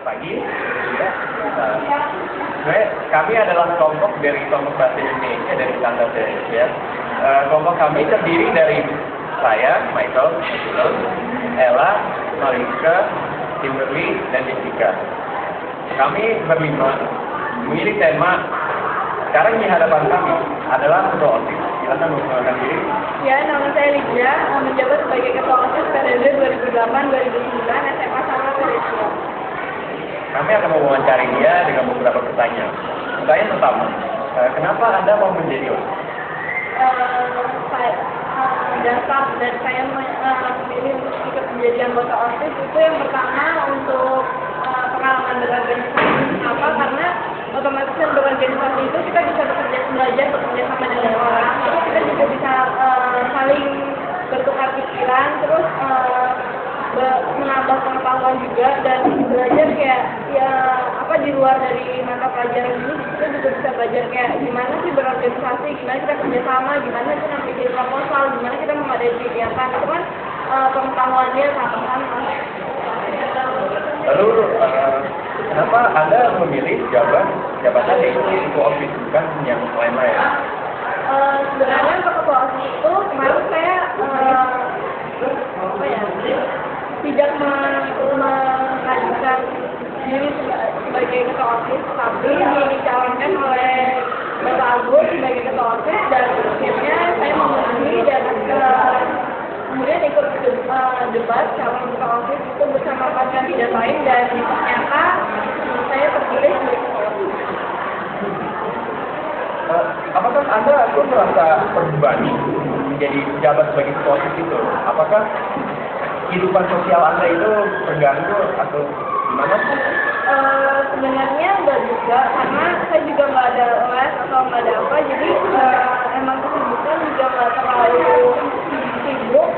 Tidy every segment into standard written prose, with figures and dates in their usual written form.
pagi. Ya. Kami adalah kelompok dari kelompok bahasa Indonesia dari Standar Indonesia. Kelompok kami terdiri dari saya, Michael, Ella, Mariska, Kimberly, dan Jessica. Kami berlima memilih tema sekarang di hadapan kami adalah ketua OSIS. Silakan memperkenalkan diri. Ya, nama saya Lydia, menjabat sebagai ketua OSIS periode 2008-2009 SMA Sangka Teresia. Kami akan mewawancari dia dengan beberapa pertanyaan. Pertanyaan pertama, kenapa Anda mau menjadi OSIS? Dasar dan saya memilih untuk ikut menjadi anggota OSIS itu yang pertama untuk pengalaman berorganisasi. Kenapa? Karena otomatis yang berorganisasi itu kita bisa belajar bekerja sama dengan orang, terus kita juga bisa saling bertukar pikiran, terus menambah pengetahuan juga dan belajar kayak ya apa di luar dari mata pelajaran ini kita juga bisa belajar kayak gimana sih berorganisasi, gimana kita kerjasama, gimana kita bikin proposal, gimana kita mengadain kegiatan, itu kan pengetahuannya tambahan. Lalu kenapa Anda memilih jabatan yaitu ketua OSIS bukan yang lain-lain? Sebenarnya untuk ketua OSIS itu kemarin saya tidak mengajukan diri sebagai ketua OSIS, tapi dicalonkan oleh Bapak Agus sebagai ketua OSIS dan akhirnya saya memenuhi dan kemudian ikut debat calon ketua OSIS itu bersama 4 kandidat lain dan ternyata saya terpilih sebagai ketua OSIS. Apakah Anda merasa terbebani menjadi pejabat sebagai ketua OSIS itu? Apakah kehidupan sosial Anda itu terganggu atau gimana? Sebenarnya enggak juga, karena saya juga nggak ada les atau nggak ada apa, jadi emang kesibukan juga nggak terlalu sibuk.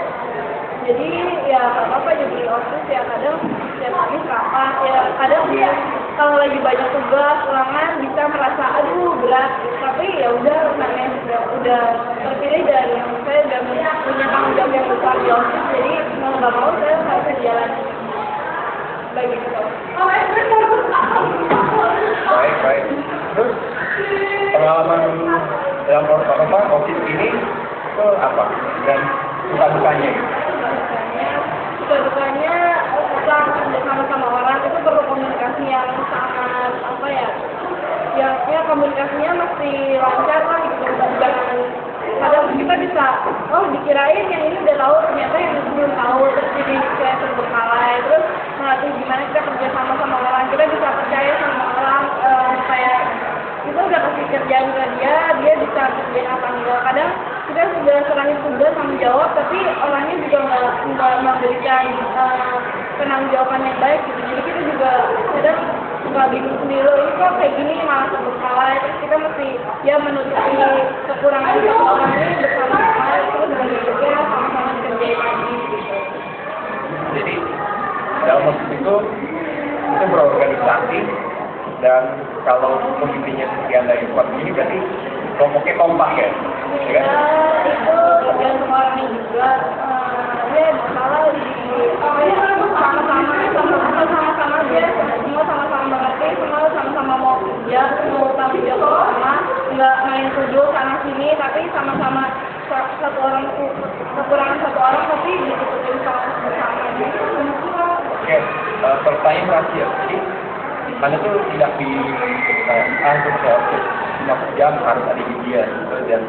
Jadi ya nggak apa-apa jadi OSIS ya, kadang setiap hari rapat ya, kadang dia kalau lagi banyak tugas ulangan bisa merasa aduh berat, tapi ya udah karena udah terpilih dan saya udah punya tanggung jawab yang besar di OSIS, jadi mau nggak mau saya harus jalan bagi kita. Baik. Terus pengalaman dalam OSIS ini itu apa dan suka-dukanya? Suka-dukanya setelah kerjasama sama orang itu perlu komunikasi yang sangat ya komunikasinya mesti lancar lah gitu, jangan kadang kita bisa dikirain yang ini udah tahu ternyata yang itu belum tahu, terus jadi kayak terbengkalai, terus melatih gimana kita kerja sama orang, kita bisa percaya sama orang, kayak kita udah kasih kerjaan ke dia bisa kerjain apa enggak. Kadang kita sudah serahin tugas tanggung jawab tapi orangnya juga nggak memberikan penanggung jawaban yang baik gitu, jadi kita juga kadang suka bingung sendiri, ini kok kayak gini malah terbengkalai, terus kita mesti ya menutupi kekurangan orang ini bersama-sama, terus juga sama-sama kerjain lagi gitu. Jadi dalam OSIS itu berorganisasi, dan kalau posisinya seperti Anda seperti ini berarti kelompoknya kompak ya? Ya, itu tergantung orangnya juga. Ya masalah sama-sama dia semua sama-sama mengerti, semua sama-sama mau kerja, mau tanggung jawab sama, nggak main tuduh sana sini, tapi sama-sama satu orang kekurangan satu orang tapi ditutupin sama-sama gitu. Oke, pertanyaan terakhir. Jadi Anda tuh tidak diangkut ke OSIS 5 jam harus ada di dia gitu, dan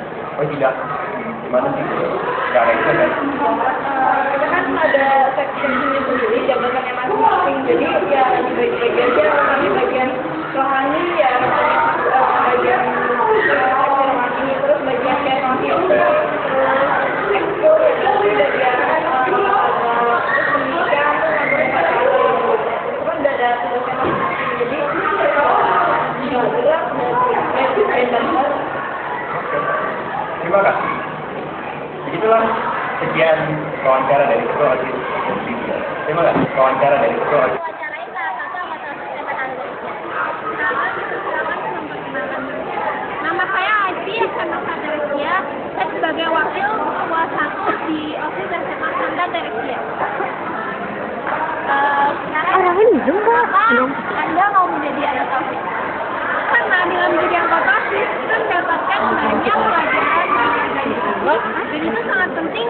tidak gimana sih cara itu kan? Kita kan ada seksinya sendiri, jabatannya masing-masing, jadi ya dibagi-bagi aja, kami bagian rohani ya bagian rohani, terus bagian kreatif, terus ekskul, terus bagian pendidikan, itu kan udah ada tugasnya masing-masing, jadi nggak gerak dan Terima kasih. Begitulah sekian wawancara dari Ketua OSIS. Terima kasih wawancara dari Ketua OSIS. Wawancarain salah satu anggota OSIS SMA Indonesia. Nama saya Aji, SMA Teresia. Saya sebagai wakil ketua 1 di OSIS SMA Santa Teresia. Orang ini juga. Anda mau menjadi anggota OSIS? Karena dengan menjadi anggota OSIS kita mendapatkan banyak pelajaran dan itu sangat penting.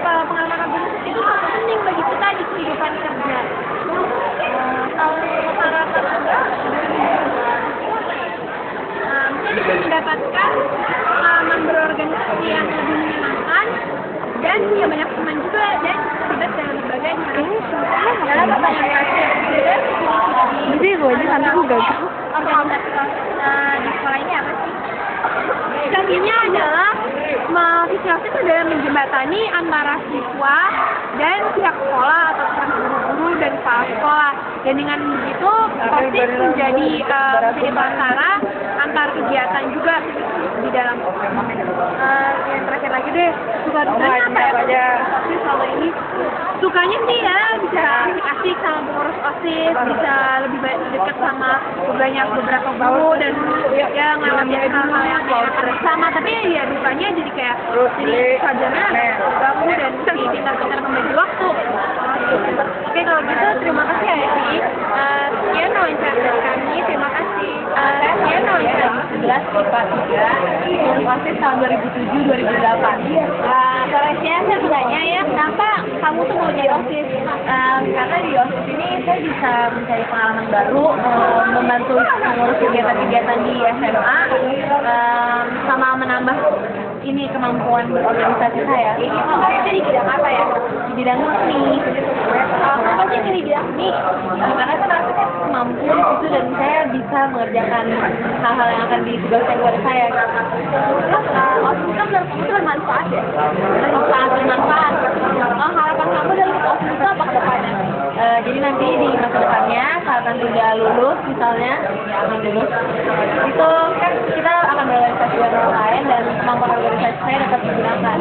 Pengalaman organisasi itu sangat penting bagi kita di kehidupan kerja. Kalau masyarakat juga kita bisa mendapatkan pengalaman berorganisasi yang lebih menyenangkan dan punya banyak teman juga dan terlibat dalam lembaga yang dalam organisasi Jadi gue aja nanti gue gagal. organisasi di sekolah ini apa sih? Contohnya adalah visi OSIS adalah menjembatani antara siswa dan pihak sekolah atau guru-guru dan kepala sekolah. Dan dengan begitu OSIS menjadi perantara antar kegiatan juga di dalam yang terakhir lagi deh, suka dukanya apa ya OSIS selama ini? Sukanya sih ya bisa asik sama pengurus OSIS, bisa lebih dekat sama beberapa guru dan ya ngalamin hal-hal yang bersama. Tapi ya dukanya jadi kayak jadi pelajarannya ganggu dan pintar-pintar membagi waktu. Oke, kalau gitu terima kasih ya Eci. Sekian wawancara dari kami, terima kasih. Sekian wawancara 11 IPA 3 yang OSIS tahun 2007-2008. Koreksinya saya bertanya ya, kenapa kamu tuh mau jadi OSIS? Karena di OSIS ini saya bisa mencari pengalaman baru, membantu mengurus kegiatan-kegiatan di SMA, sama menambah ini kemampuan berorganisasi saya. Saya di bidang apa ya? Di bidang seni. Kenapa sih di bidang seni? Karena kan aku kan mampu di situ dan saya bisa mengerjakan hal-hal yang akan ditugaskan kepada saya. Terus OSIS kan menurut kamu itu bermanfaat ya? Sangat bermanfaat. Harapan kamu dari OSIS itu apa ke depannya? Jadi nanti di masa depannya saat nanti udah lulus misalnya, itu kan kita akan berorganisasi dengan orang lain dan kemampuan organisasi saya dapat digunakan.